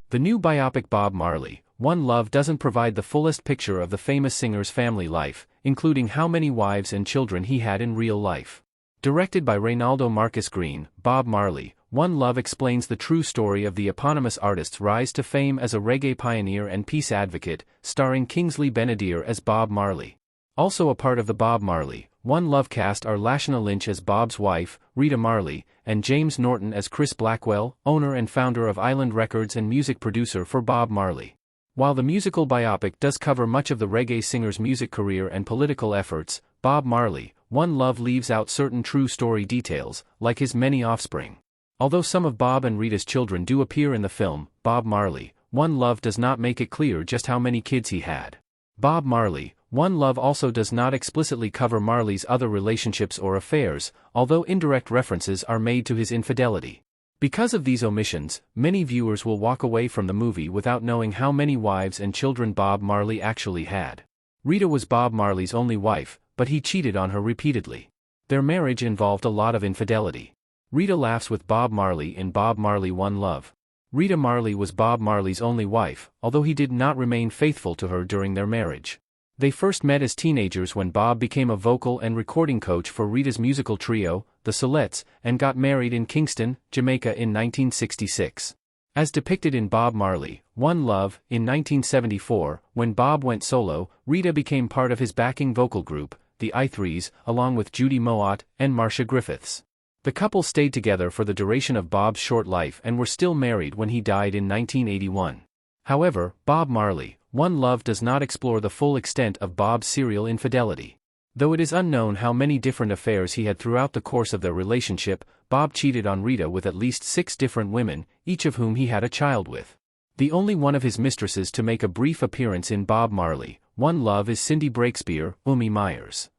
The new biopic Bob Marley, One Love doesn't provide the fullest picture of the famous singer's family life, including how many wives and children he had in real life. Directed by Reynaldo Marcus Green, Bob Marley, One Love explains the true story of the eponymous artist's rise to fame as a reggae pioneer and peace advocate, starring Kingsley Ben-Adir as Bob Marley. Also a part of the Bob Marley, One Love cast are Lashana Lynch as Bob's wife, Rita Marley, and James Norton as Chris Blackwell, owner and founder of Island Records and music producer for Bob Marley. While the musical biopic does cover much of the reggae singer's music career and political efforts, Bob Marley, One Love leaves out certain true story details, like his many offspring. Although some of Bob and Rita's children do appear in the film, Bob Marley, One Love does not make it clear just how many kids he had. Bob Marley, One Love also does not explicitly cover Marley's other relationships or affairs, although indirect references are made to his infidelity. Because of these omissions, many viewers will walk away from the movie without knowing how many wives and children Bob Marley actually had. Rita was Bob Marley's only wife, but he cheated on her repeatedly. Their marriage involved a lot of infidelity. Rita laughs with Bob Marley in Bob Marley One Love. Rita Marley was Bob Marley's only wife, although he did not remain faithful to her during their marriage. They first met as teenagers when Bob became a vocal and recording coach for Rita's musical trio, the Soulettes, and got married in Kingston, Jamaica in 1966. As depicted in Bob Marley, One Love, in 1974, when Bob went solo, Rita became part of his backing vocal group, the I-Threes, along with Judy Mowatt and Marcia Griffiths. The couple stayed together for the duration of Bob's short life and were still married when he died in 1981. However, Bob Marley, One Love does not explore the full extent of Bob's serial infidelity. Though it is unknown how many different affairs he had throughout the course of their relationship, Bob cheated on Rita with at least 6 different women, each of whom he had a child with. The only one of his mistresses to make a brief appearance in Bob Marley, One Love is Cindy Breakspear, Umi Myers.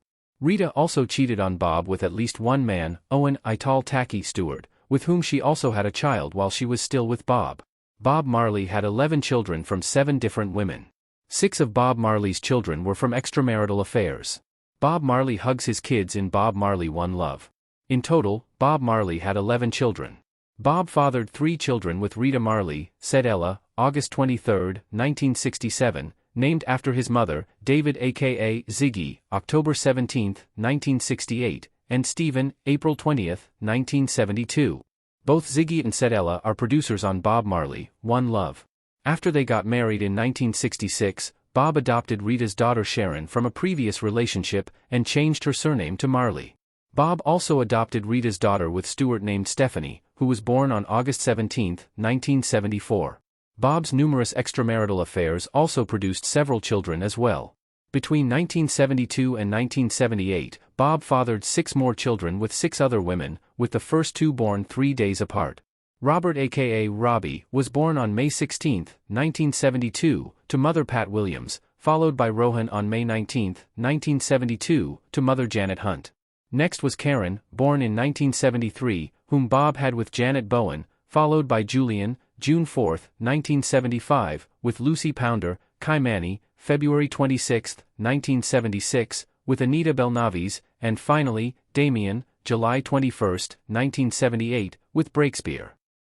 Rita also cheated on Bob with at least one man, Owen Ital Taki Stewart, with whom she also had a child while she was still with Bob. Bob Marley had 11 children from 7 different women. 6 of Bob Marley's children were from extramarital affairs. Bob Marley hugs his kids in Bob Marley One Love. In total, Bob Marley had 11 children. Bob fathered 3 children with Rita Marley, said Ella, August 23, 1967, named after his mother, David aka Ziggy, October 17, 1968, and Stephen, April 20, 1972. Both Ziggy and Sedella are producers on Bob Marley, One Love. After they got married in 1966, Bob adopted Rita's daughter Sharon from a previous relationship and changed her surname to Marley. Bob also adopted Rita's daughter with Stewart named Stephanie, who was born on August 17, 1974. Bob's numerous extramarital affairs also produced several children as well. Between 1972 and 1978, Bob fathered 6 more children with 6 other women, with the first 2 born 3 days apart. Robert aka Robbie was born on May 16, 1972, to mother Pat Williams, followed by Rohan on May 19, 1972, to mother Janet Hunt. Next was Karen, born in 1973, whom Bob had with Janet Bowen, followed by Julian, June 4, 1975, with Lucy Pounder, Kaimani, February 26, 1976, with Anita Belnavis, and finally, Damien, July 21, 1978, with Breakspear.